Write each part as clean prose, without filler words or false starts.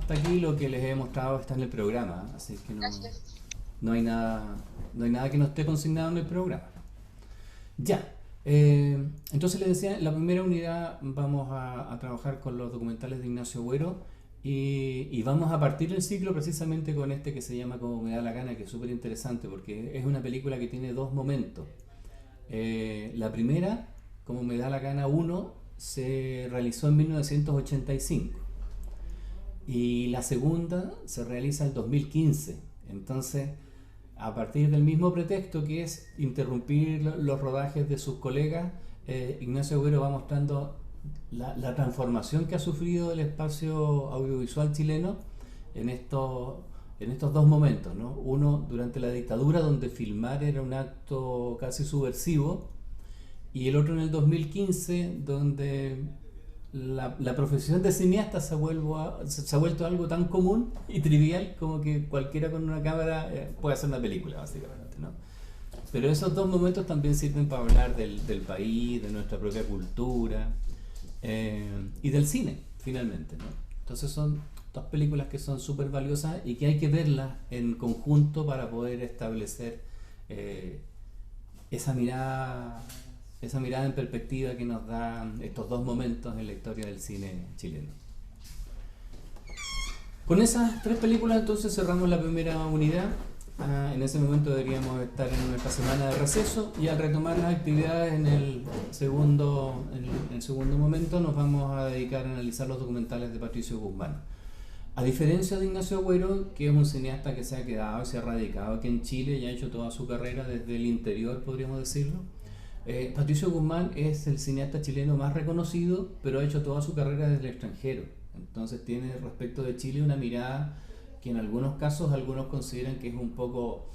hasta aquí lo que les he mostrado está en el programa, así que Gracias. no hay nada, no hay nada que no esté consignado en el programa. Ya, entonces les decía, en la primera unidad vamos a trabajar con los documentales de Ignacio Agüero y vamos a partir el ciclo precisamente con este que se llama Como me da la gana, que es súper interesante porque es una película que tiene dos momentos. La primera, Como me da la gana uno, se realizó en 1985 y la segunda se realiza en 2015. Entonces, a partir del mismo pretexto que es interrumpir los rodajes de sus colegas, Ignacio Agüero va mostrando la transformación que ha sufrido el espacio audiovisual chileno en estos dos momentos, ¿no? Uno durante la dictadura, donde filmar era un acto casi subversivo, y el otro en el 2015, donde la profesión de cineasta se ha vuelto algo tan común y trivial como que cualquiera con una cámara puede hacer una película, básicamente, ¿no? Pero esos dos momentos también sirven para hablar del país, de nuestra propia cultura y del cine, finalmente, ¿no? Entonces son dos películas que son súper valiosas y que hay que verlas en conjunto para poder establecer eh, esa mirada esa mirada en perspectiva que nos dan estos dos momentos en la historia del cine chileno. Con esas tres películas entonces cerramos la primera unidad. En ese momento deberíamos estar en nuestra semana de receso y al retomar las actividades en el segundo momento nos vamos a dedicar a analizar los documentales de Patricio Guzmán. A diferencia de Ignacio Agüero, que es un cineasta que se ha quedado y se ha radicado aquí en Chile y ha hecho toda su carrera desde el interior, podríamos decirlo, Patricio Guzmán es el cineasta chileno más reconocido, pero ha hecho toda su carrera desde el extranjero. Entonces tiene respecto de Chile una mirada que en algunos casos algunos consideran que es un poco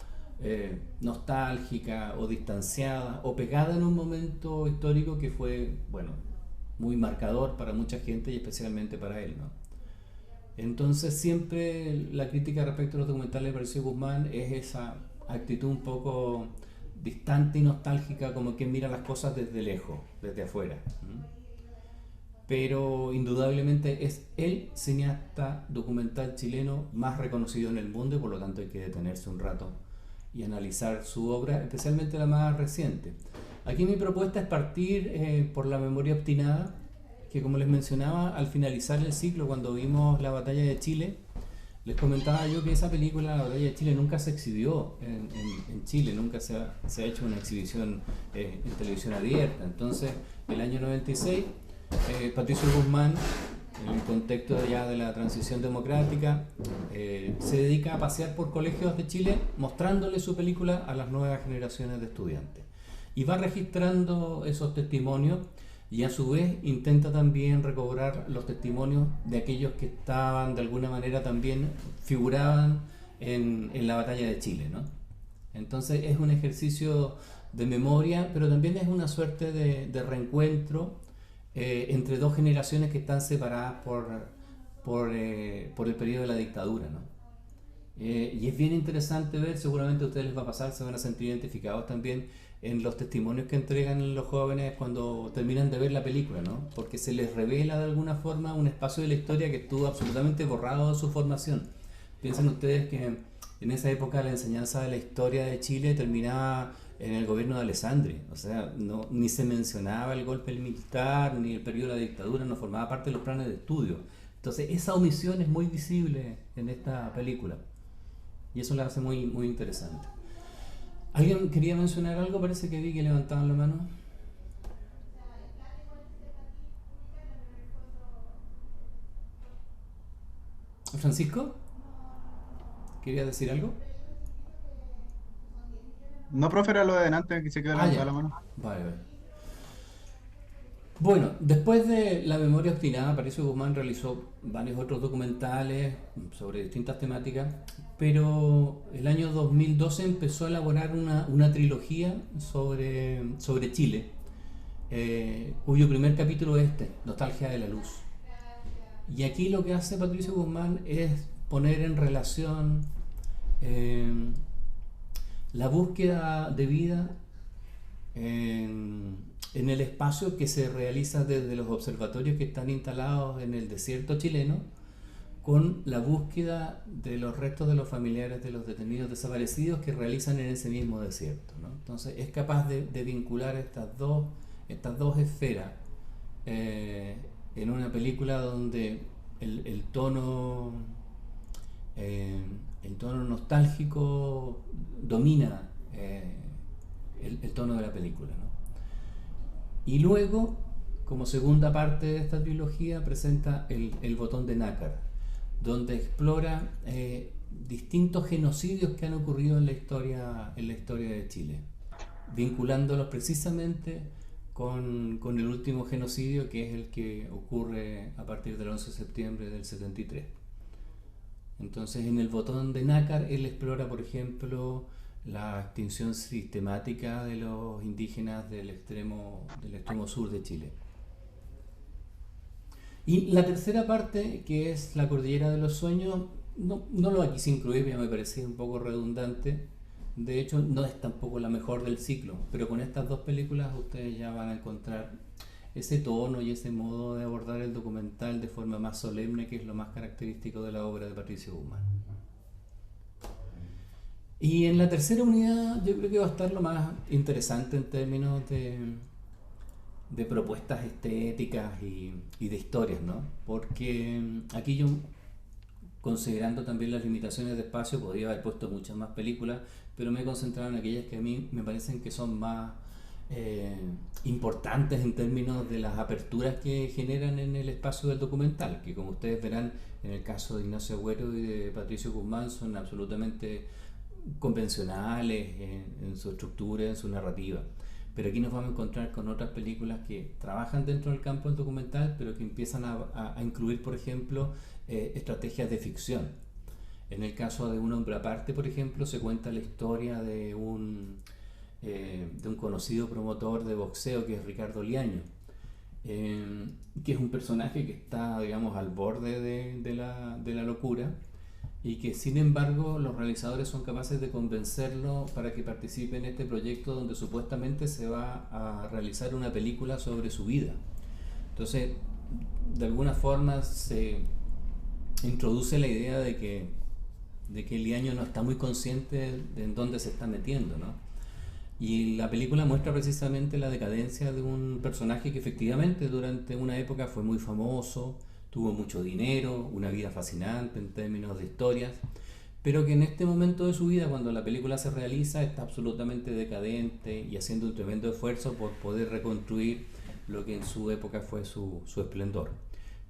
nostálgica o distanciada o pegada en un momento histórico que fue, bueno, muy marcador para mucha gente y especialmente para él, ¿no? Entonces siempre la crítica respecto a los documentales de Patricio Guzmán es esa actitud un poco distante y nostálgica, como quien mira las cosas desde lejos, desde afuera. Pero indudablemente es el cineasta documental chileno más reconocido en el mundo y por lo tanto hay que detenerse un rato y analizar su obra, especialmente la más reciente. Aquí mi propuesta es partir por La memoria obstinada, que como les mencionaba, al finalizar el ciclo, cuando vimos la batalla de Chile, les comentaba yo que esa película, La batalla de Chile, nunca se exhibió en Chile, nunca se ha hecho una exhibición en televisión abierta. Entonces, el año 96, Patricio Guzmán, en el contexto ya de la transición democrática, se dedica a pasear por colegios de Chile mostrándole su película a las nuevas generaciones de estudiantes. Y va registrando esos testimonios y a su vez intenta también recobrar los testimonios de aquellos que estaban de alguna manera también figuraban en la batalla de Chile, ¿no? Entonces es un ejercicio de memoria, pero también es una suerte de reencuentro entre dos generaciones que están separadas por el periodo de la dictadura, ¿no? Y es bien interesante ver, seguramente a ustedes les va a pasar, se van a sentir identificados también en los testimonios que entregan los jóvenes cuando terminan de ver la película, ¿no? Porque se les revela de alguna forma un espacio de la historia que estuvo absolutamente borrado de su formación. Piensen ustedes que en esa época la enseñanza de la historia de Chile terminaba en el gobierno de Alessandri, o sea, no, ni se mencionaba el golpe militar ni el periodo de la dictadura, no formaba parte de los planes de estudio. Entonces esa omisión es muy visible en esta película y eso la hace muy, muy interesante. ¿Alguien quería mencionar algo? Parece que vi que levantaban la mano. ¿Francisco? ¿Querías decir algo? No, profe, era lo de delante que se quedó Ah, ya. levantada la mano. Vale, vale. Bueno, después de La memoria obstinada, Patricio Guzmán realizó varios otros documentales sobre distintas temáticas, pero el año 2012 empezó a elaborar una trilogía sobre Chile, cuyo primer capítulo es este, Nostalgia de la Luz. Y aquí lo que hace Patricio Guzmán es poner en relación eh, la búsqueda de vida en el espacio que se realiza desde los observatorios que están instalados en el desierto chileno con la búsqueda de los restos de los familiares de los detenidos desaparecidos que realizan en ese mismo desierto, ¿no? Entonces es capaz de vincular estas dos esferas eh, en una película donde el tono el tono nostálgico domina el tono de la película, ¿no? Y luego, como segunda parte de esta trilogía, presenta el botón de nácar, donde explora distintos genocidios que han ocurrido en la historia de Chile, vinculándolos precisamente con el último genocidio, que es el que ocurre a partir del 11 de septiembre del 73. Entonces, en el botón de nácar, él explora, por ejemplo, la extinción sistemática de los indígenas del extremo sur de Chile. Y la tercera parte, que es la Cordillera de los Sueños, no lo quise incluir, ya me parecía un poco redundante. De hecho, no es tampoco la mejor del ciclo, pero con estas dos películas ustedes ya van a encontrar ese tono y ese modo de abordar el documental de forma más solemne, que es lo más característico de la obra de Patricio Guzmán. Y en la tercera unidad yo creo que va a estar lo más interesante en términos de propuestas estéticas y de historias, ¿no? Porque aquí yo, considerando también las limitaciones de espacio, podría haber puesto muchas más películas, pero me he concentrado en aquellas que a mí me parecen que son más importantes en términos de las aperturas que generan en el espacio del documental, que como ustedes verán en el caso de Ignacio Agüero y de Patricio Guzmán son absolutamente convencionales en su estructura, en su narrativa. Pero aquí nos vamos a encontrar con otras películas que trabajan dentro del campo del documental, pero que empiezan a incluir, por ejemplo, estrategias de ficción. En el caso de Un hombre aparte, por ejemplo, se cuenta la historia de un conocido promotor de boxeo que es Ricardo Liaño, que es un personaje que está, digamos, al borde de la locura, y que sin embargo los realizadores son capaces de convencerlo para que participe en este proyecto donde supuestamente se va a realizar una película sobre su vida. Entonces, de alguna forma se introduce la idea de que Liaño no está muy consciente de en dónde se está metiendo, ¿no? Y la película muestra precisamente la decadencia de un personaje que efectivamente durante una época fue muy famoso, tuvo mucho dinero, una vida fascinante en términos de historias, pero que en este momento de su vida, cuando la película se realiza, está absolutamente decadente y haciendo un tremendo esfuerzo por poder reconstruir lo que en su época fue su esplendor,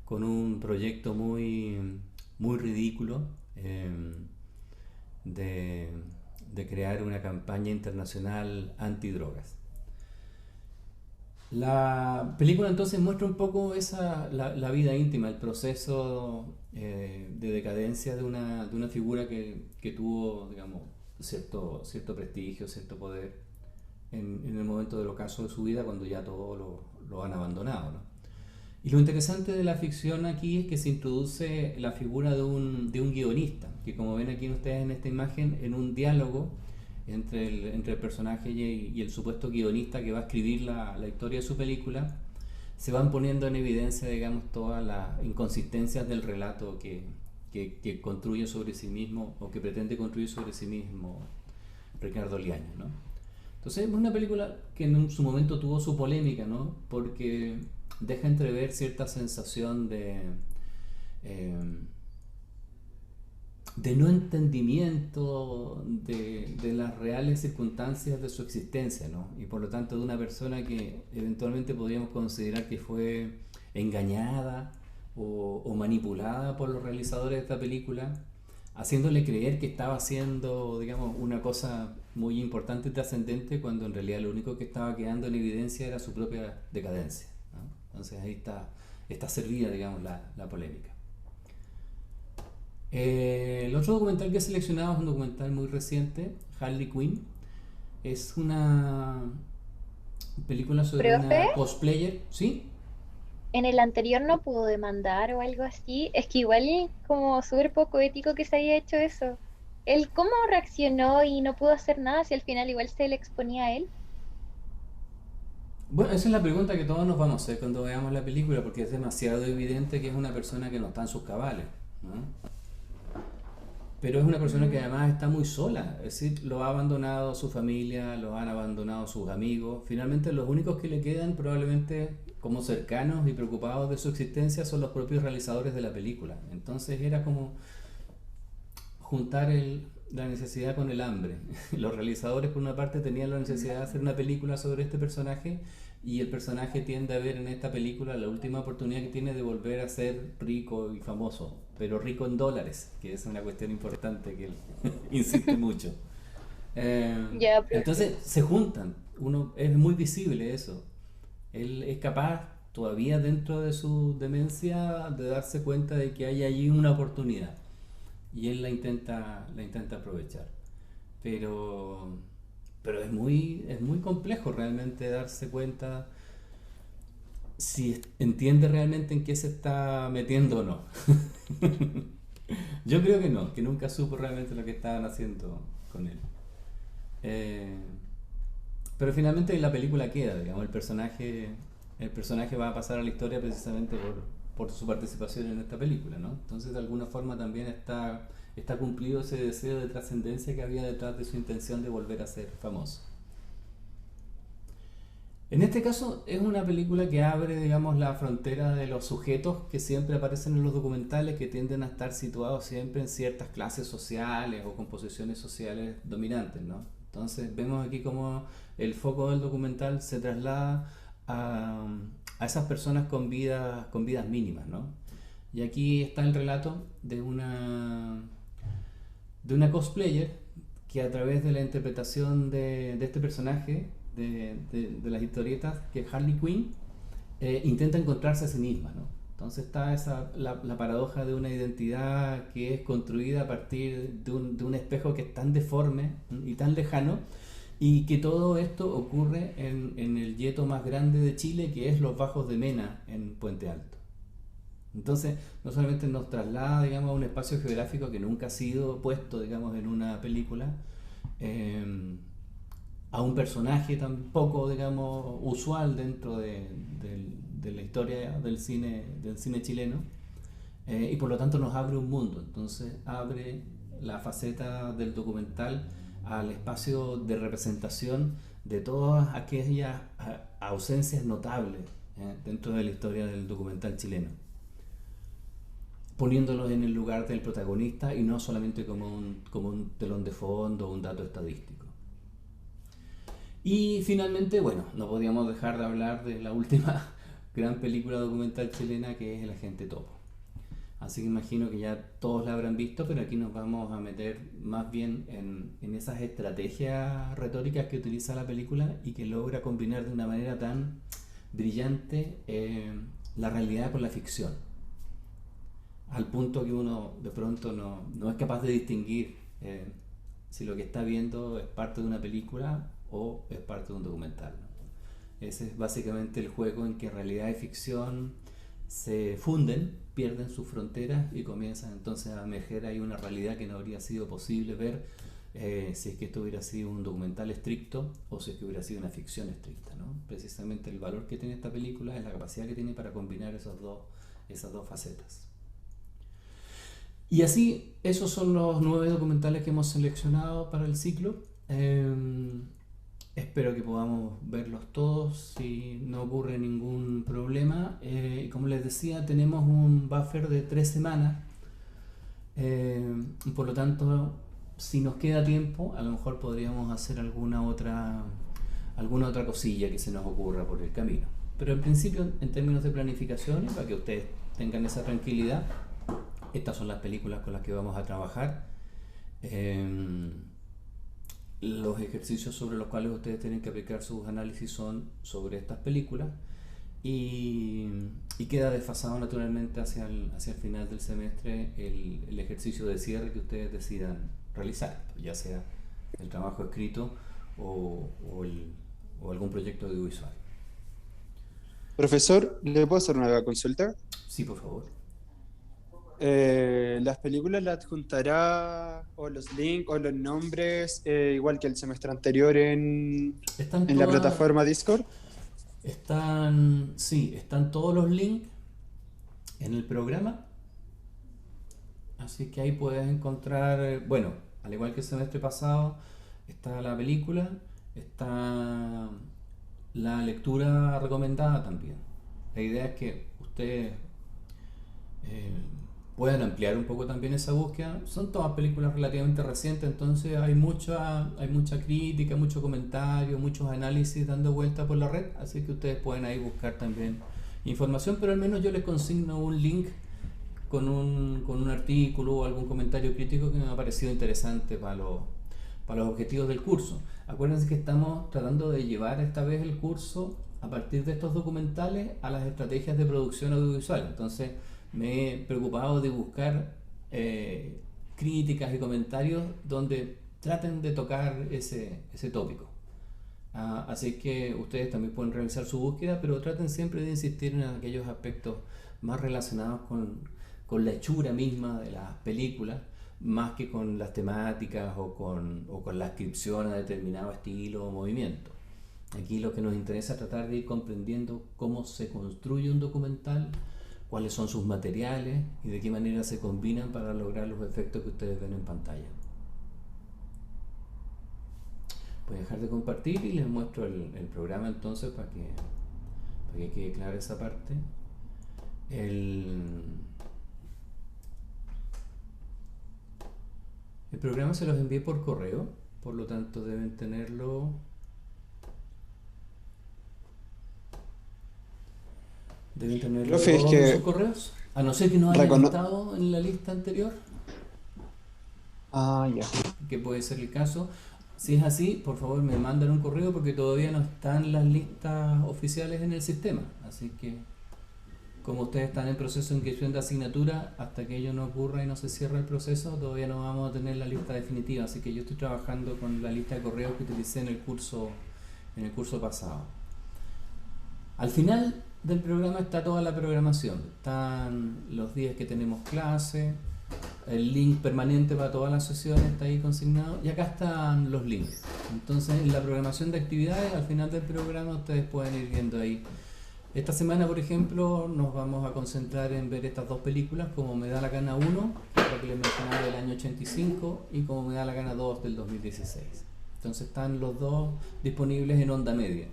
con un proyecto muy ridículo de, de crear una campaña internacional antidrogas. La película entonces muestra un poco la vida íntima, el proceso de decadencia de una figura que tuvo, digamos, cierto prestigio, cierto poder en el momento del ocaso de su vida, cuando ya todos lo han abandonado, ¿no? Y lo interesante de la ficción aquí es que se introduce la figura de un guionista, que como ven aquí ustedes en esta imagen, en un diálogo entre el personaje y el supuesto guionista que va a escribir la historia de su película, se van poniendo en evidencia, digamos, todas las inconsistencias del relato que construye sobre sí mismo, o que pretende construir sobre sí mismo Ricardo Liaño, ¿no? Entonces es una película que en su momento tuvo su polémica, ¿no? Porque deja entrever cierta sensación eh, de no entendimiento de las reales circunstancias de su existencia, ¿no? Y por lo tanto de una persona que eventualmente podríamos considerar que fue engañada o manipulada por los realizadores de esta película, haciéndole creer que estaba haciendo, digamos, una cosa muy importante y trascendente, cuando en realidad lo único que estaba quedando en evidencia era su propia decadencia, ¿no? Entonces ahí está servida, digamos, la polémica. El otro documental que he seleccionado es un documental muy reciente, Harley Quinn. Es una película sobre Profe, una cosplayer, ¿sí? en el anterior no pudo demandar o algo así. Es que igual como súper poco ético que se haya hecho eso. Él cómo reaccionó y no pudo hacer nada si al final igual se le exponía a él. Bueno, esa es la pregunta que todos nos vamos a hacer cuando veamos la película, porque es demasiado evidente que es una persona que no está en sus cabales. ¿no? Pero es una persona que además está muy sola, es decir, lo ha abandonado su familia, lo han abandonado sus amigos. Finalmente los únicos que le quedan probablemente como cercanos y preocupados de su existencia son los propios realizadores de la película. Entonces era como juntar la necesidad con el hambre. Los realizadores por una parte tenían la necesidad de hacer una película sobre este personaje y el personaje tiende a ver en esta película la última oportunidad que tiene de volver a ser rico y famoso, pero rico en dólares, que es una cuestión importante que él insiste mucho. Ya, Entonces se juntan, es muy visible eso. Él es capaz, todavía dentro de su demencia, de darse cuenta de que hay allí una oportunidad y él la intenta aprovechar. Pero, pero es muy complejo realmente darse cuenta si entiende realmente en qué se está metiendo o no. Yo creo que no, que nunca supo realmente lo que estaban haciendo con él. Eh, pero finalmente la película queda, digamos, el personaje va a pasar a la historia precisamente por su participación en esta película, ¿no? Entonces de alguna forma también está cumplido ese deseo de trascendencia que había detrás de su intención de volver a ser famoso. En este caso es una película que abre, digamos, la frontera de los sujetos que siempre aparecen en los documentales, que tienden a estar situados siempre en ciertas clases sociales o composiciones sociales dominantes, ¿no? Entonces vemos aquí como el foco del documental se traslada a, a esas personas con vidas mínimas, ¿no? Y aquí está el relato de una cosplayer que a través de la interpretación de este personaje, de las historietas, que es Harley Quinn, intenta encontrarse a sí misma, ¿no? Entonces está la paradoja de una identidad que es construida a partir de un espejo que es tan deforme y tan lejano, y que todo esto ocurre en el yeto más grande de Chile, que es Los Bajos de Mena, en Puente Alto. Entonces, no solamente nos traslada, digamos, a un espacio geográfico que nunca ha sido puesto, digamos, en una película, eh, a un personaje tan poco, digamos, usual dentro de la historia del cine chileno, y por lo tanto nos abre un mundo. Entonces abre la faceta del documental al espacio de representación de todas aquellas ausencias notables dentro de la historia del documental chileno, poniéndolos en el lugar del protagonista y no solamente como un telón de fondo o un dato estadístico. Y finalmente, bueno, no podíamos dejar de hablar de la última gran película documental chilena, que es El Agente Topo. Así que imagino que ya todos la habrán visto, pero aquí nos vamos a meter más bien en esas estrategias retóricas que utiliza la película y que logra combinar de una manera tan brillante la realidad con la ficción, al punto que uno de pronto no es capaz de distinguir si lo que está viendo es parte de una película o es parte de un documental, ¿no? Ese es básicamente el juego en que realidad y ficción se funden, pierden sus fronteras y comienzan entonces a emerger ahí una realidad que no habría sido posible ver si es que esto hubiera sido un documental estricto o si es que hubiera sido una ficción estricta, ¿no? Precisamente el valor que tiene esta película es la capacidad que tiene para combinar esas dos facetas. Y así, esos son los 9 documentales que hemos seleccionado para el ciclo. Espero que podamos verlos todos si no ocurre ningún problema. Como les decía, tenemos un buffer de 3 semanas. Por lo tanto, si nos queda tiempo, a lo mejor podríamos hacer alguna otra cosilla que se nos ocurra por el camino. Pero en principio, en términos de planificación, para que ustedes tengan esa tranquilidad, estas son las películas con las que vamos a trabajar. Los ejercicios sobre los cuales ustedes tienen que aplicar sus análisis son sobre estas películas, y queda desfasado naturalmente hacia el final del semestre el ejercicio de cierre que ustedes decidan realizar, ya sea el trabajo escrito o algún proyecto audiovisual. Profesor, ¿le puedo hacer una consulta? Sí, por favor. ¿Las películas las adjuntará o los links o los nombres igual que el semestre anterior en la plataforma Discord? Sí, están todos los links en el programa. Así que ahí puedes encontrar, bueno, al igual que el semestre pasado, está la película, está la lectura recomendada también. La idea es que ustedes eh, puedan ampliar un poco también esa búsqueda. Son todas películas relativamente recientes, entonces hay mucha crítica, mucho comentario, muchos análisis dando vuelta por la red, así que ustedes pueden ahí buscar también información, pero al menos yo les consigno un link con un artículo o algún comentario crítico que me ha parecido interesante para los objetivos del curso. Acuérdense que estamos tratando de llevar esta vez el curso a partir de estos documentales a las estrategias de producción audiovisual. Entonces me he preocupado de buscar críticas y comentarios donde traten de tocar ese tópico. Así que ustedes también pueden realizar su búsqueda, pero traten siempre de insistir en aquellos aspectos más relacionados con la hechura misma de las películas, más que con las temáticas o con la ascripción a determinado estilo o movimiento. Aquí lo que nos interesa es tratar de ir comprendiendo cómo se construye un documental, cuáles son sus materiales y de qué manera se combinan para lograr los efectos que ustedes ven en pantalla. Voy a dejar de compartir y les muestro el programa entonces para que quede clara esa parte. El programa se los envié por correo, por lo tanto deben tenerlo. Profe, es todos que sus correos, a no ser que no hayan estado en la lista anterior, ya. que puede ser el caso. Si es así, por favor me mandan un correo porque todavía no están las listas oficiales en el sistema. Así que, como ustedes están en proceso de inscripción de asignatura, hasta que ello no ocurra y no se cierre el proceso, todavía no vamos a tener la lista definitiva. Así que yo estoy trabajando con la lista de correos que utilicé en el curso pasado. Al final del programa está toda la programación. Están los días que tenemos clase, el link permanente para todas las sesiones está ahí consignado, y acá están los links. Entonces, en la programación de actividades, al final del programa ustedes pueden ir viendo ahí. Esta semana, por ejemplo, nos vamos a concentrar en ver estas dos películas, Como me da la gana 1, la que les mencionaba del año 85, y Como me da la gana 2 del 2016. Entonces están los dos disponibles en onda media.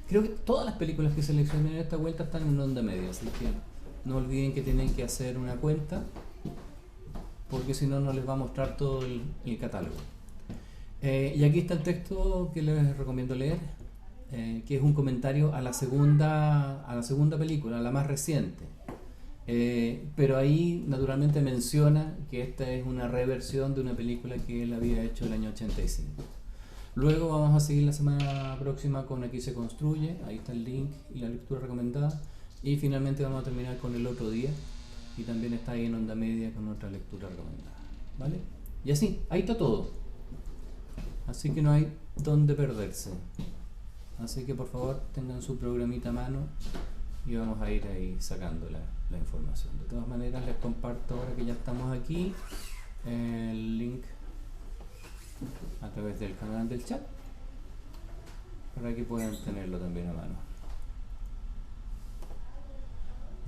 Creo que todas las películas que seleccioné en esta vuelta están en onda media, así que no olviden que tienen que hacer una cuenta, porque si no, no les va a mostrar todo el catálogo. Y aquí está el texto que les recomiendo leer, que es un comentario a la segunda película, a la más reciente. Pero ahí naturalmente menciona que esta es una reversión de una película que él había hecho el año 85. Luego vamos a seguir la semana próxima con Aquí se construye, ahí está el link y la lectura recomendada. Y finalmente vamos a terminar con El otro día, y también está ahí en onda media con otra lectura recomendada, ¿vale? Y así, ahí está todo. Así que no hay dónde perderse. Así que por favor tengan su programita a mano y vamos a ir ahí sacando la información. De todas maneras les comparto ahora que ya estamos aquí el link a través del canal del chat para que puedan tenerlo también a mano.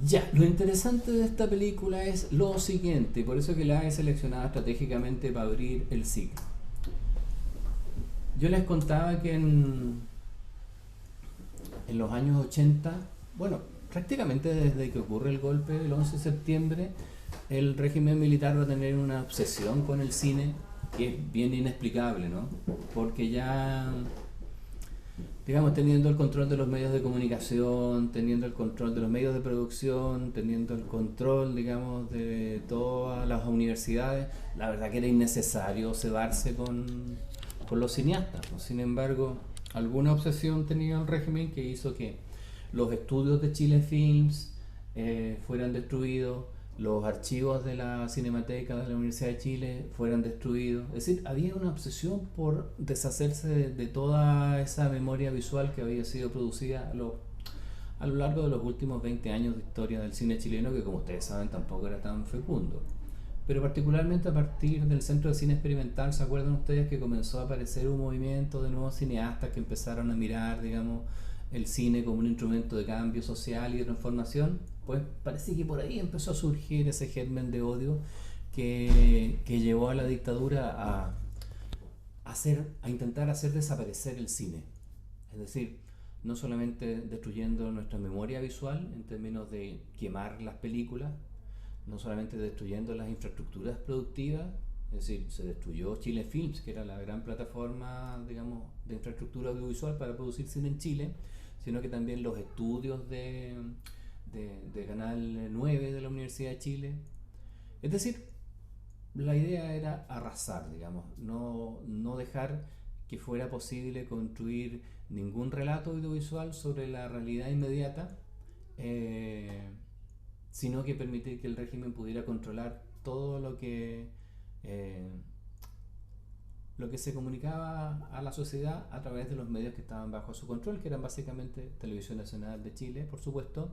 Ya, lo interesante de esta película es lo siguiente, por eso que la he seleccionado estratégicamente para abrir el ciclo. Yo les contaba que en los años 80, bueno, prácticamente desde que ocurre el golpe del 11 de septiembre, el régimen militar va a tener una obsesión con el cine que es bien inexplicable, ¿no? Porque ya, digamos, teniendo el control de los medios de comunicación, teniendo el control de los medios de producción, teniendo el control, digamos, de todas las universidades, la verdad que era innecesario cebarse con los cineastas, ¿no? Sin embargo, alguna obsesión tenía el régimen que hizo que los estudios de Chile Films fueran destruidos, los archivos de la Cinemateca de la Universidad de Chile fueran destruidos. Es decir, había una obsesión por deshacerse de toda esa memoria visual que había sido producida a lo largo de los últimos 20 años de historia del cine chileno, que como ustedes saben tampoco era tan fecundo. Pero particularmente a partir del Centro de Cine Experimental, ¿se acuerdan ustedes que comenzó a aparecer un movimiento de nuevos cineastas que empezaron a mirar, digamos, el cine como un instrumento de cambio social y de transformación? Pues parece que por ahí empezó a surgir ese germen de odio que llevó a la dictadura a intentar hacer desaparecer el cine. Es decir, no solamente destruyendo nuestra memoria visual en términos de quemar las películas, no solamente destruyendo las infraestructuras productivas, es decir, se destruyó Chile Films, que era la gran plataforma, digamos, de infraestructura audiovisual para producir cine en Chile, sino que también los estudios de Canal 9 de la Universidad de Chile. Es decir, la idea era arrasar, digamos, no dejar que fuera posible construir ningún relato audiovisual sobre la realidad inmediata, sino que permitir que el régimen pudiera controlar todo lo que se comunicaba a la sociedad a través de los medios que estaban bajo su control, que eran básicamente Televisión Nacional de Chile, por supuesto,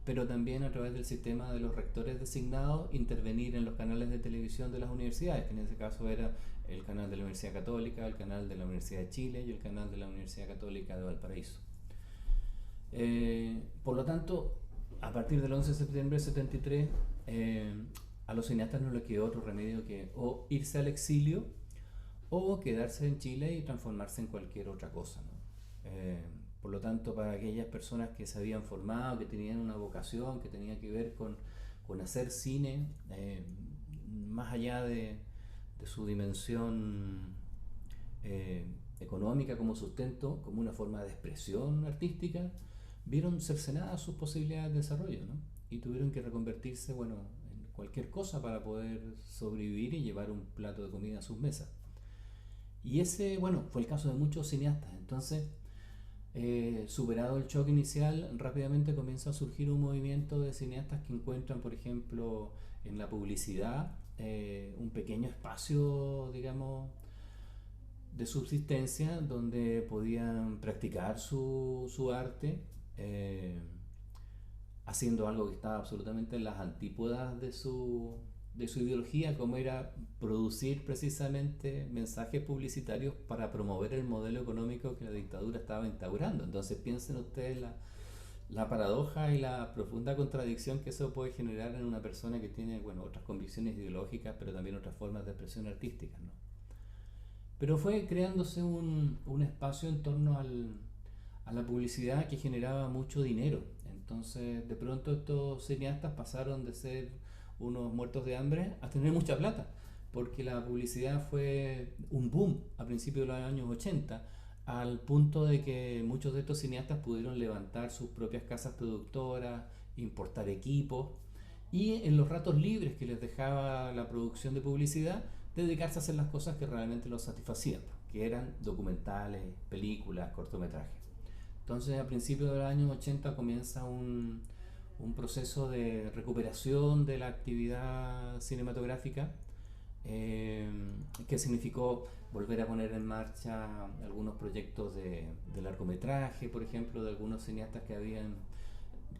pero también a través del sistema de los rectores designados, intervenir en los canales de televisión de las universidades, que en ese caso era el canal de la Universidad Católica, el canal de la Universidad de Chile y el canal de la Universidad Católica de Valparaíso. Por lo tanto, a partir del 11 de septiembre de 73, a los cineastas no les quedó otro remedio que o irse al exilio o quedarse en Chile y transformarse en cualquier otra cosa, ¿no? Por lo tanto, para aquellas personas que se habían formado, que tenían una vocación, que tenía que ver con hacer cine, más allá de su dimensión económica como sustento, como una forma de expresión artística, vieron cercenadas sus posibilidades de desarrollo, ¿no? Y tuvieron que reconvertirse, bueno, en cualquier cosa para poder sobrevivir y llevar un plato de comida a sus mesas. Y ese, bueno, fue el caso de muchos cineastas. Entonces, superado el shock inicial, rápidamente comienza a surgir un movimiento de cineastas que encuentran, por ejemplo, en la publicidad, un pequeño espacio, digamos, de subsistencia donde podían practicar su arte, haciendo algo que estaba absolutamente en las antípodas de su ideología, como era producir precisamente mensajes publicitarios para promover el modelo económico que la dictadura estaba instaurando. Entonces piensen ustedes la paradoja y la profunda contradicción que eso puede generar en una persona que tiene, bueno, otras convicciones ideológicas, pero también otras formas de expresión artística, ¿no? Pero fue creándose un espacio en torno a la publicidad que generaba mucho dinero. Entonces, de pronto estos cineastas pasaron de ser unos muertos de hambre a tener mucha plata, porque la publicidad fue un boom a principios de los años 80, al punto de que muchos de estos cineastas pudieron levantar sus propias casas productoras, importar equipos y en los ratos libres que les dejaba la producción de publicidad, dedicarse a hacer las cosas que realmente los satisfacían, que eran documentales, películas, cortometrajes. Entonces, a principios de los años 80 comienza un proceso de recuperación de la actividad cinematográfica, que significó volver a poner en marcha algunos proyectos de largometraje, por ejemplo, de algunos cineastas que habían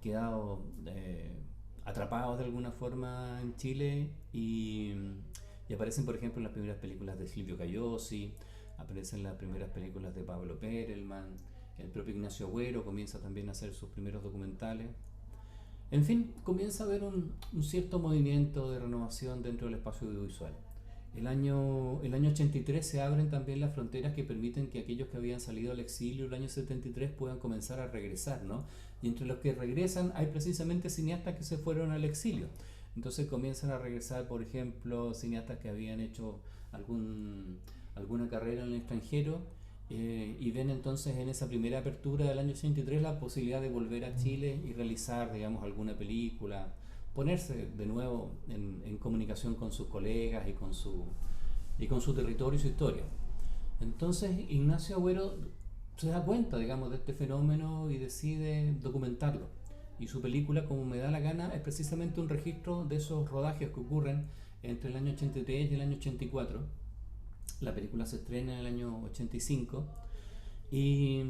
quedado atrapados de alguna forma en Chile y aparecen, por ejemplo, en las primeras películas de Silvio Cayosi, aparecen en las primeras películas de Pablo Perelman, el propio Ignacio Agüero comienza también a hacer sus primeros documentales. En fin, comienza a haber un cierto movimiento de renovación dentro del espacio audiovisual. El año 83 se abren también las fronteras que permiten que aquellos que habían salido al exilio el año 73 puedan comenzar a regresar, ¿no? Y entre los que regresan hay precisamente cineastas que se fueron al exilio. Entonces comienzan a regresar, por ejemplo, cineastas que habían hecho alguna carrera en el extranjero, y ven entonces en esa primera apertura del año 83 la posibilidad de volver a Chile y realizar, digamos, alguna película, ponerse de nuevo en comunicación con sus colegas y con su territorio y su historia. Entonces Ignacio Agüero se da cuenta, digamos, de este fenómeno y decide documentarlo. Y su película, Como me da la gana, es precisamente un registro de esos rodajes que ocurren entre el año 83 y el año 84. La película se estrena en el año 85 y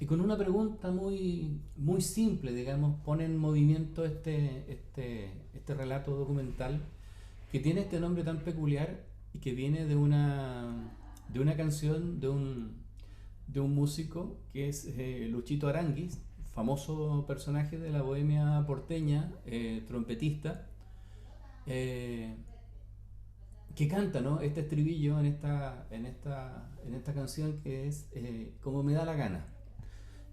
con una pregunta muy, muy simple, digamos, pone en movimiento este relato documental que tiene este nombre tan peculiar y que viene de una canción de un músico que es Luchito Aranguis, famoso personaje de la bohemia porteña, trompetista, eh, que canta, ¿no? Este estribillo en esta canción que es como me da la gana.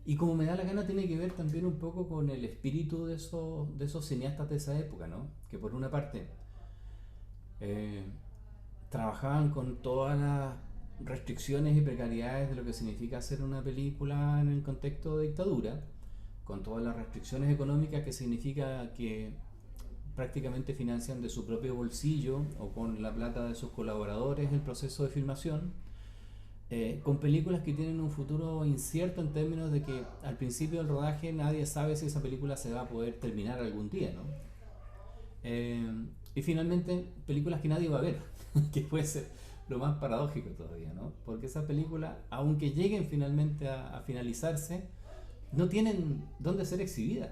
Y como me da la gana tiene que ver también un poco con el espíritu de esos cineastas de esa época, ¿no? Que por una parte eh, trabajaban con todas las restricciones y precariedades de lo que significa hacer una película en el contexto de dictadura, con todas las restricciones económicas que significa que prácticamente financian de su propio bolsillo o con la plata de sus colaboradores el proceso de filmación, con películas que tienen un futuro incierto en términos de que al principio del rodaje nadie sabe si esa película se va a poder terminar algún día, ¿no? Y finalmente películas que nadie va a ver, que puede ser lo más paradójico todavía, ¿no? Porque esas películas, aunque lleguen finalmente a finalizarse, no tienen dónde ser exhibidas,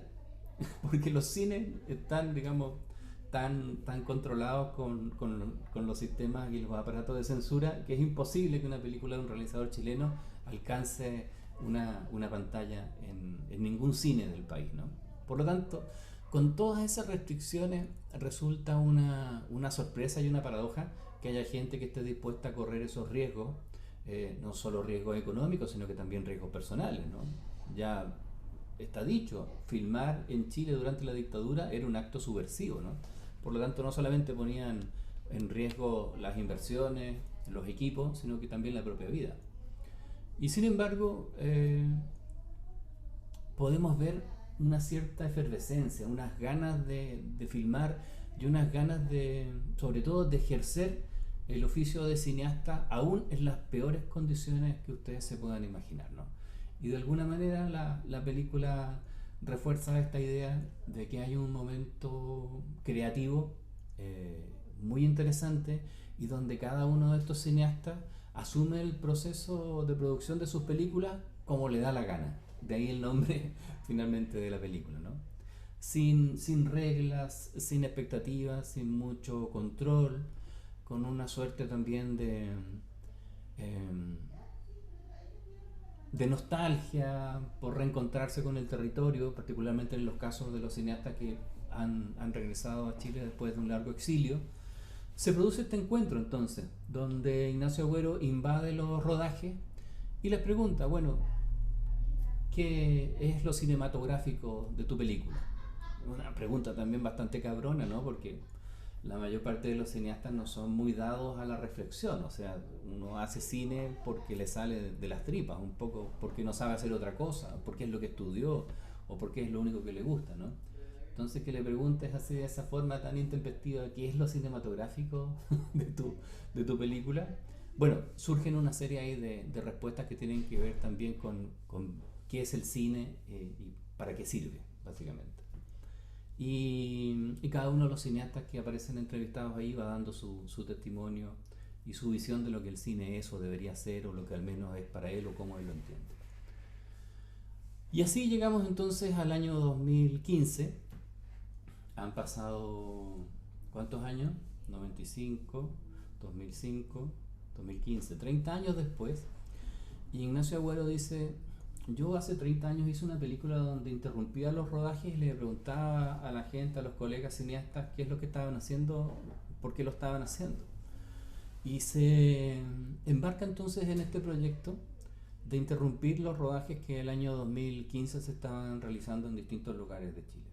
porque los cines están, digamos, tan controlados con los sistemas y los aparatos de censura que es imposible que una película de un realizador chileno alcance una pantalla en ningún cine del país, ¿no? Por lo tanto, con todas esas restricciones resulta una sorpresa y una paradoja que haya gente que esté dispuesta a correr esos riesgos, no solo riesgos económicos, sino que también riesgos personales, ¿no? Ya está dicho, filmar en Chile durante la dictadura era un acto subversivo, ¿no? Por lo tanto, no solamente ponían en riesgo las inversiones, los equipos, sino que también la propia vida. Y sin embargo, podemos ver una cierta efervescencia, unas ganas de filmar y unas ganas de, sobre todo, de ejercer el oficio de cineasta aún en las peores condiciones que ustedes se puedan imaginar, ¿no? Y de alguna manera la película refuerza esta idea de que hay un momento creativo muy interesante y donde cada uno de estos cineastas asume el proceso de producción de sus películas como le da la gana. De ahí el nombre finalmente de la película, ¿no? Sin reglas, sin expectativas, sin mucho control, con una suerte también de nostalgia por reencontrarse con el territorio, particularmente en los casos de los cineastas que han regresado a Chile después de un largo exilio. Se produce este encuentro entonces, donde Ignacio Agüero invade los rodajes y les pregunta, bueno, ¿qué es lo cinematográfico de tu película? Una pregunta también bastante cabrona, ¿no? Porque la mayor parte de los cineastas no son muy dados a la reflexión, o sea, uno hace cine porque le sale de las tripas, un poco porque no sabe hacer otra cosa, porque es lo que estudió o porque es lo único que le gusta, ¿no? Entonces que le preguntes así de esa forma tan intempestiva qué es lo cinematográfico de tu película, bueno, surgen una serie ahí de respuestas que tienen que ver también con qué es el cine y para qué sirve, básicamente. Y cada uno de los cineastas que aparecen entrevistados ahí va dando su testimonio y su visión de lo que el cine es o debería ser, o lo que al menos es para él o cómo él lo entiende. Y así llegamos entonces al año 2015. Han pasado, ¿cuántos años? 95, 2005, 2015, 30 años después. Y Ignacio Agüero dice: yo hace 30 años hice una película donde interrumpía los rodajes y le preguntaba a la gente, a los colegas cineastas, qué es lo que estaban haciendo, por qué lo estaban haciendo. Y se embarca entonces en este proyecto de interrumpir los rodajes que el año 2015 se estaban realizando en distintos lugares de Chile.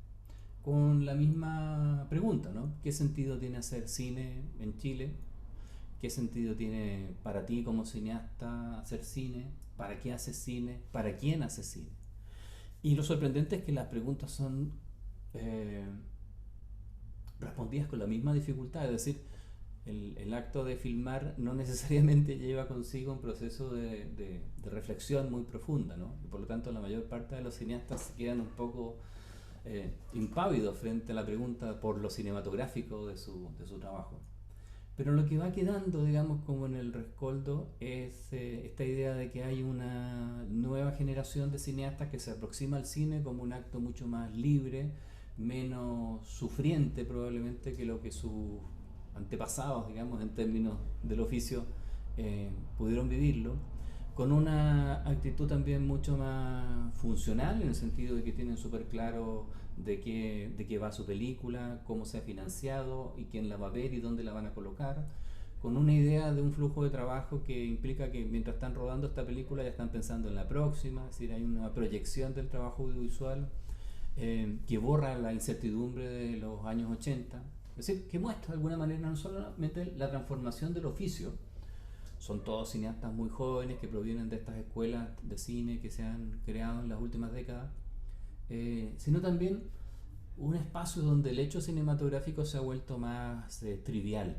Con la misma pregunta, ¿no? ¿Qué sentido tiene hacer cine en Chile? ¿Qué sentido tiene para ti como cineasta hacer cine? ¿Para qué haces cine? ¿Para quién haces cine? Y lo sorprendente es que las preguntas son respondidas con la misma dificultad, es decir, el acto de filmar no necesariamente lleva consigo un proceso de reflexión muy profunda, ¿no? Y por lo tanto la mayor parte de los cineastas quedan un poco impávidos frente a la pregunta por lo cinematográfico de su trabajo. Pero lo que va quedando, digamos, como en el rescoldo es esta idea de que hay una nueva generación de cineastas que se aproxima al cine como un acto mucho más libre, menos sufriente probablemente que lo que sus antepasados, digamos, en términos del oficio, pudieron vivirlo, con una actitud también mucho más funcional, en el sentido de que tienen súper claro de qué va su película, cómo se ha financiado y quién la va a ver y dónde la van a colocar, con una idea de un flujo de trabajo que implica que mientras están rodando esta película ya están pensando en la próxima, es decir, hay una proyección del trabajo audiovisual que borra la incertidumbre de los años 80, es decir, que muestra de alguna manera no solamente la transformación del oficio. Son todos cineastas muy jóvenes que provienen de estas escuelas de cine que se han creado en las últimas décadas, sino también un espacio donde el hecho cinematográfico se ha vuelto más trivial,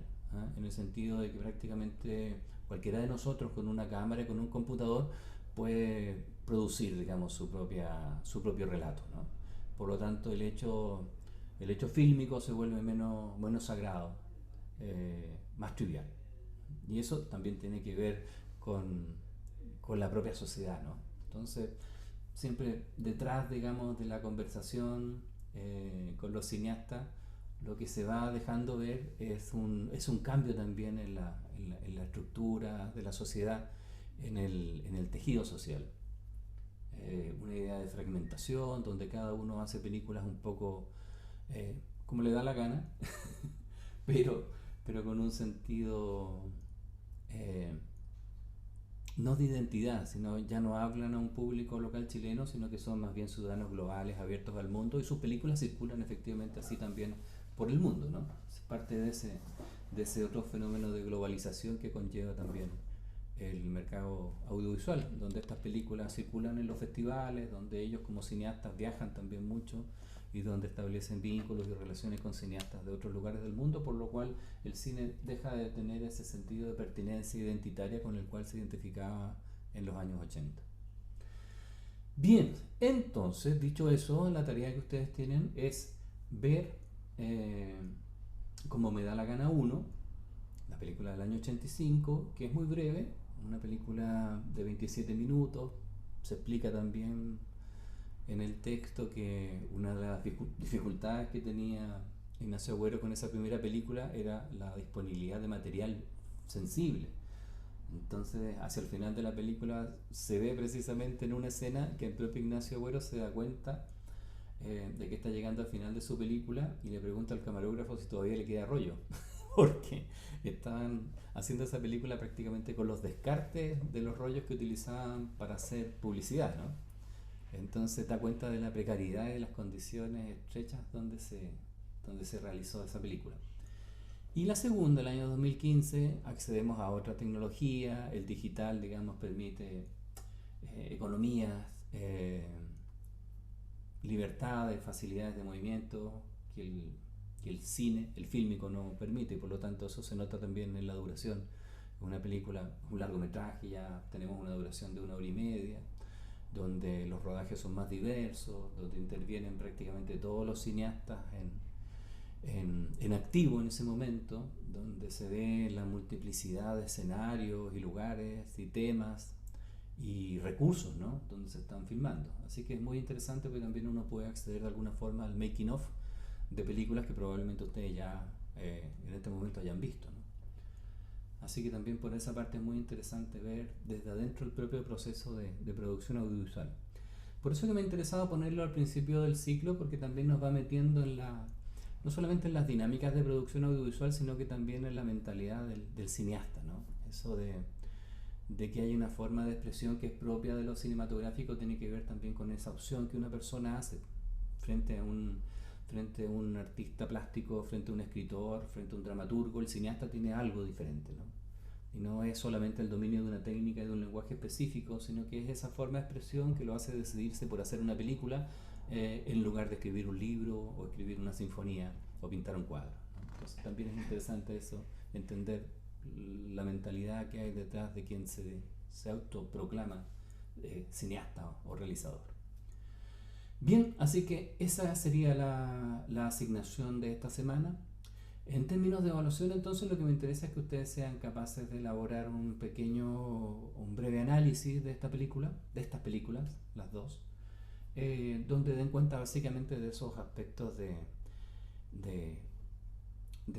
en el sentido de que prácticamente cualquiera de nosotros con una cámara y con un computador puede producir, digamos, su propio relato, ¿no? Por lo tanto, el hecho fílmico se vuelve menos sagrado, más trivial. Y eso también tiene que ver con la propia sociedad, ¿no? Entonces, siempre detrás, digamos, de la conversación con los cineastas, lo que se va dejando ver es un cambio también en la estructura de la sociedad, en el tejido social. Una idea de fragmentación, donde cada uno hace películas un poco como le da la gana, pero con un sentido no de identidad, sino ya no hablan a un público local chileno, sino que son más bien ciudadanos globales, abiertos al mundo, y sus películas circulan efectivamente así también por el mundo, ¿no? Es parte de ese otro fenómeno de globalización que conlleva también el mercado audiovisual, donde estas películas circulan en los festivales, donde ellos como cineastas viajan también mucho y donde establecen vínculos y relaciones con cineastas de otros lugares del mundo, por lo cual el cine deja de tener ese sentido de pertenencia identitaria con el cual se identificaba en los años 80. Bien, entonces, dicho eso, la tarea que ustedes tienen es ver Como me da la gana 1, la película del año 85, que es muy breve, una película de 27 minutos. Se explica también en el texto que una de las dificultades que tenía Ignacio Agüero con esa primera película era la disponibilidad de material sensible. Entonces, hacia el final de la película se ve precisamente en una escena que el propio Ignacio Agüero se da cuenta de que está llegando al final de su película y le pregunta al camarógrafo si todavía le queda rollo, porque estaban haciendo esa película prácticamente con los descartes de los rollos que utilizaban para hacer publicidad, ¿no? Entonces da cuenta de la precariedad y de las condiciones estrechas donde se realizó esa película. Y la segunda, el año 2015, accedemos a otra tecnología. El digital, digamos, permite economías, libertades, facilidades de movimiento que el cine, el fílmico no permite, y por lo tanto eso se nota también en la duración. Una película, un largometraje, ya tenemos una duración de 1 hora y media, donde los rodajes son más diversos, donde intervienen prácticamente todos los cineastas en activo en ese momento, donde se ve la multiplicidad de escenarios y lugares y temas y recursos, ¿no?, donde se están filmando. Así que es muy interesante porque también uno puede acceder de alguna forma al making of de películas que probablemente ustedes ya en este momento hayan visto, ¿no? Así que también por esa parte es muy interesante ver desde adentro el propio proceso de producción audiovisual. Por eso que me ha interesado ponerlo al principio del ciclo, porque también nos va metiendo no solamente en las dinámicas de producción audiovisual, sino que también en la mentalidad del cineasta, ¿no? Eso de que hay una forma de expresión que es propia de lo cinematográfico tiene que ver también con esa opción que una persona hace frente a un artista plástico, frente a un escritor, frente a un dramaturgo. El cineasta tiene algo diferente, ¿no? Y no es solamente el dominio de una técnica y de un lenguaje específico, sino que es esa forma de expresión que lo hace decidirse por hacer una película en lugar de escribir un libro o escribir una sinfonía o pintar un cuadro, ¿no? Entonces también es interesante eso, entender la mentalidad que hay detrás de quien se autoproclama cineasta o realizador. Bien, así que esa sería la asignación de esta semana. En términos de evaluación, entonces, lo que me interesa es que ustedes sean capaces de elaborar un breve análisis de esta película, de estas películas, las dos, donde den cuenta básicamente de esos aspectos de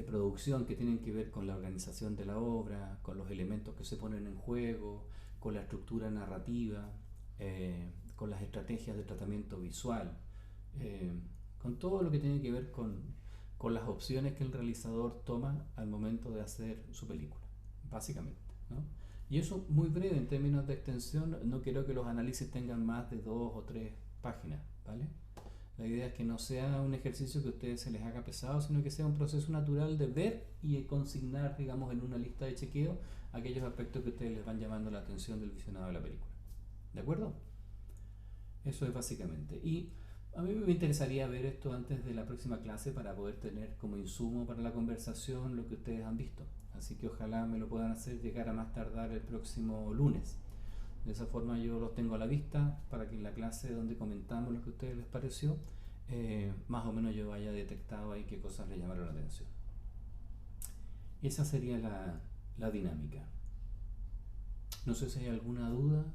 producción que tienen que ver con la organización de la obra, con los elementos que se ponen en juego, con la estructura narrativa, con las estrategias de tratamiento visual, con todo lo que tiene que ver con las opciones que el realizador toma al momento de hacer su película, básicamente, ¿no? Y eso muy breve en términos de extensión, no quiero que los análisis tengan más de 2 o 3 páginas, ¿vale? La idea es que no sea un ejercicio que a ustedes se les haga pesado, sino que sea un proceso natural de ver y consignar, digamos, en una lista de chequeo aquellos aspectos que a ustedes les van llamando la atención del visionado de la película. ¿De acuerdo? Eso es básicamente. Y a mí me interesaría ver esto antes de la próxima clase para poder tener como insumo para la conversación lo que ustedes han visto. Así que ojalá me lo puedan hacer llegar a más tardar el próximo lunes. De esa forma yo los tengo a la vista para que en la clase donde comentamos lo que a ustedes les pareció, más o menos yo haya detectado ahí qué cosas les llamaron la atención. Esa sería la dinámica. No sé si hay alguna duda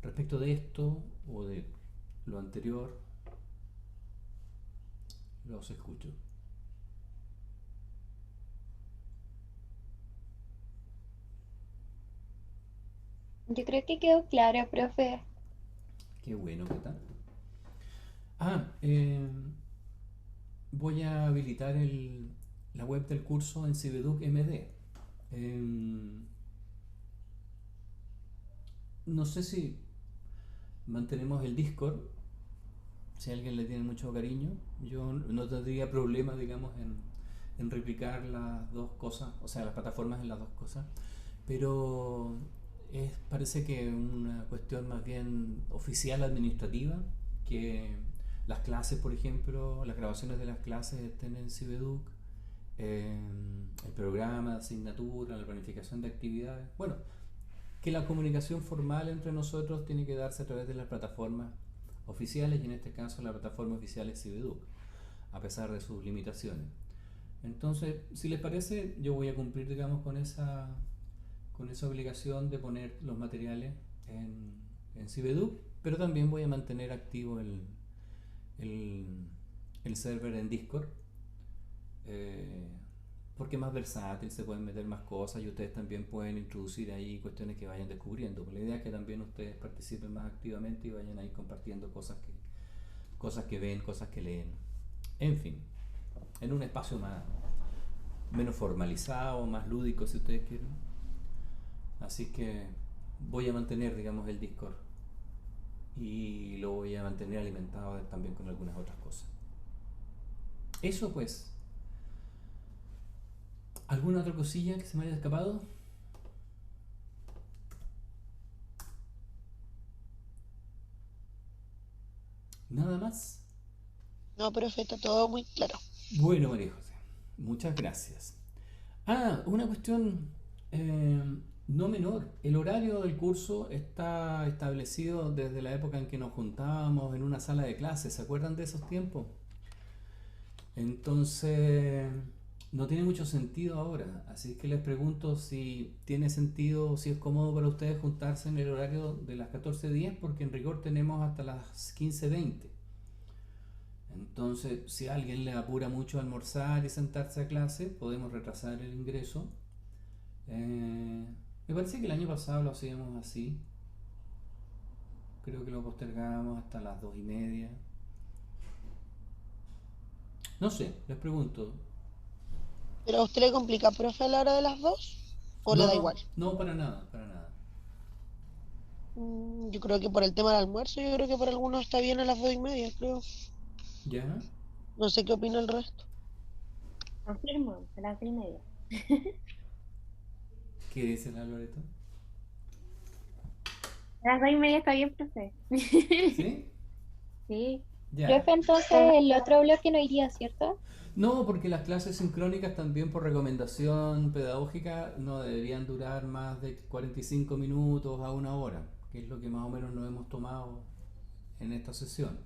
respecto de esto o de lo anterior. Los escucho. Yo creo que quedó claro, profe. Qué bueno, ¿qué tal? Voy a habilitar la web del curso en Cibeduc MD. No sé si mantenemos el Discord, si a alguien le tiene mucho cariño. Yo no tendría problema, digamos, en replicar las dos cosas, o sea, las plataformas en las dos cosas, pero parece que una cuestión más bien oficial administrativa, que las clases, por ejemplo, las grabaciones de las clases estén en Cibeduc, el programa de asignatura, la planificación de actividades. Bueno, que la comunicación formal entre nosotros tiene que darse a través de las plataformas oficiales, y en este caso la plataforma oficial es Cibeduc, a pesar de sus limitaciones. Entonces, si les parece, yo voy a cumplir, digamos, con esa obligación de poner los materiales en Cibeduc, pero también voy a mantener activo el server en Discord, porque es más versátil, se pueden meter más cosas y ustedes también pueden introducir ahí cuestiones que vayan descubriendo. La idea es que también ustedes participen más activamente y vayan ahí compartiendo cosas que ven, cosas que leen. En fin, en un espacio menos formalizado, más lúdico, si ustedes quieren. Así que voy a mantener, digamos, el Discord y lo voy a mantener alimentado también con algunas otras cosas. Eso pues. ¿Alguna otra cosilla que se me haya escapado? ¿Nada más? No, profe, está todo muy claro. Bueno, María José, muchas gracias. Una cuestión no menor. El horario del curso está establecido desde la época en que nos juntábamos en una sala de clases. ¿Se acuerdan de esos tiempos? Entonces, no tiene mucho sentido ahora. Así que les pregunto si tiene sentido, si es cómodo para ustedes juntarse en el horario de las 14:10, porque en rigor tenemos hasta las 15:20. Entonces, si a alguien le apura mucho almorzar y sentarse a clase, podemos retrasar el ingreso. Me parece que el año pasado lo hacíamos así. Creo que lo postergábamos hasta las 2:30. No sé, les pregunto. ¿Pero a usted le complica, profe, a la hora de las 2? ¿O le da igual? No, para nada, para nada. Yo creo que por el tema del almuerzo, yo creo que para algunos está bien a las 2:30, creo. ¿Ya? No sé qué opina el resto. Confirmo, a las 2:30. ¿Qué dice la Loreto? A las 2:30 está bien, profe. ¿Sí? Sí. Ya. Profe, entonces el otro bloque no iría, ¿cierto? No, porque las clases sincrónicas también por recomendación pedagógica no deberían durar más de 45 minutos a 1 hora, que es lo que más o menos nos hemos tomado en esta sesión.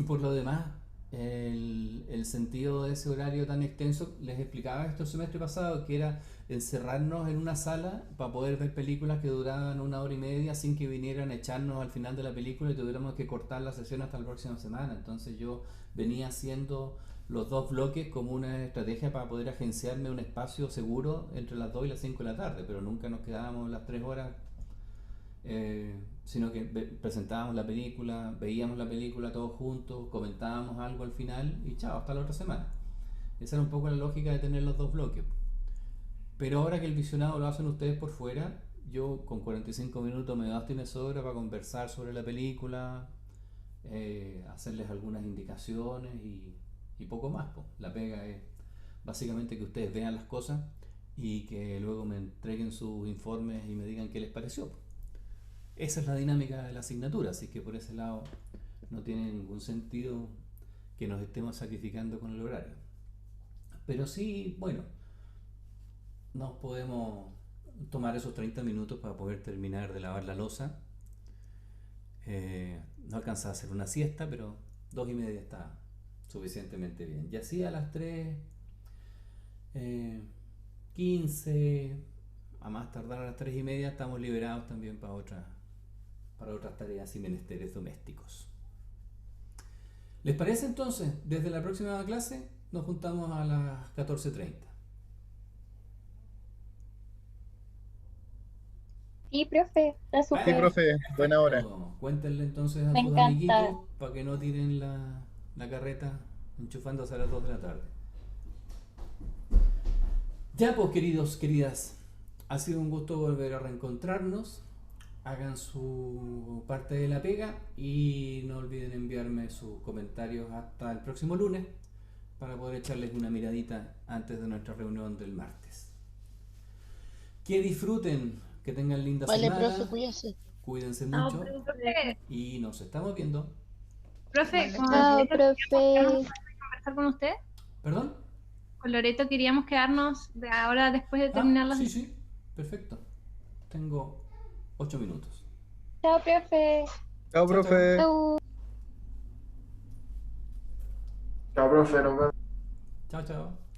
Por lo demás, el sentido de ese horario tan extenso, les explicaba esto el semestre pasado, que era encerrarnos en una sala para poder ver películas que duraban 1 hora y media sin que vinieran a echarnos al final de la película y tuviéramos que cortar la sesión hasta la próxima semana. Entonces yo venía haciendo los dos bloques como una estrategia para poder agenciarme un espacio seguro entre las 2 y las 5 de la tarde, pero nunca nos quedábamos las 3 horas sino que presentábamos la película, veíamos la película todos juntos, comentábamos algo al final y chao, hasta la otra semana. Esa era un poco la lógica de tener los dos bloques. Pero ahora que el visionado lo hacen ustedes por fuera, yo con 45 minutos me basto y me sobra para conversar sobre la película, hacerles algunas indicaciones y poco más, po. La pega es básicamente que ustedes vean las cosas y que luego me entreguen sus informes y me digan qué les pareció. Esa es la dinámica de la asignatura, así que por ese lado no tiene ningún sentido que nos estemos sacrificando con el horario. Pero sí, bueno, nos podemos tomar esos 30 minutos para poder terminar de lavar la loza. No alcanza a hacer una siesta, pero 2:30 está suficientemente bien. Y así a las 3:15, a más tardar a las 3:30, estamos liberados también para otras tareas y menesteres domésticos. ¿Les parece entonces? Desde la próxima clase nos juntamos a las 14:30. Sí, profe, está Sí, súper. profe, buena hora. Cuéntenle entonces a Me sus encanta. amiguitos para que no tiren la carreta enchufándose a las 2 de la tarde. Ya pues, queridos, queridas, ha sido un gusto volver a reencontrarnos. Hagan su parte de la pega y no olviden enviarme sus comentarios hasta el próximo lunes para poder echarles una miradita antes de nuestra reunión del martes. Que disfruten, que tengan linda Vale, semana. profe, cuídese. Cuídense No, mucho profe, y nos estamos viendo. profe, con Chao, Loreto profe. queríamos conversar con usted. ¿Perdón? Con Loreto queríamos quedarnos de ahora después de terminar las... Sí, perfecto. Tengo 8 minutos. Chao, profe. Chao, profe. Chau. Chao, profe, nos vemos. Chao, chao.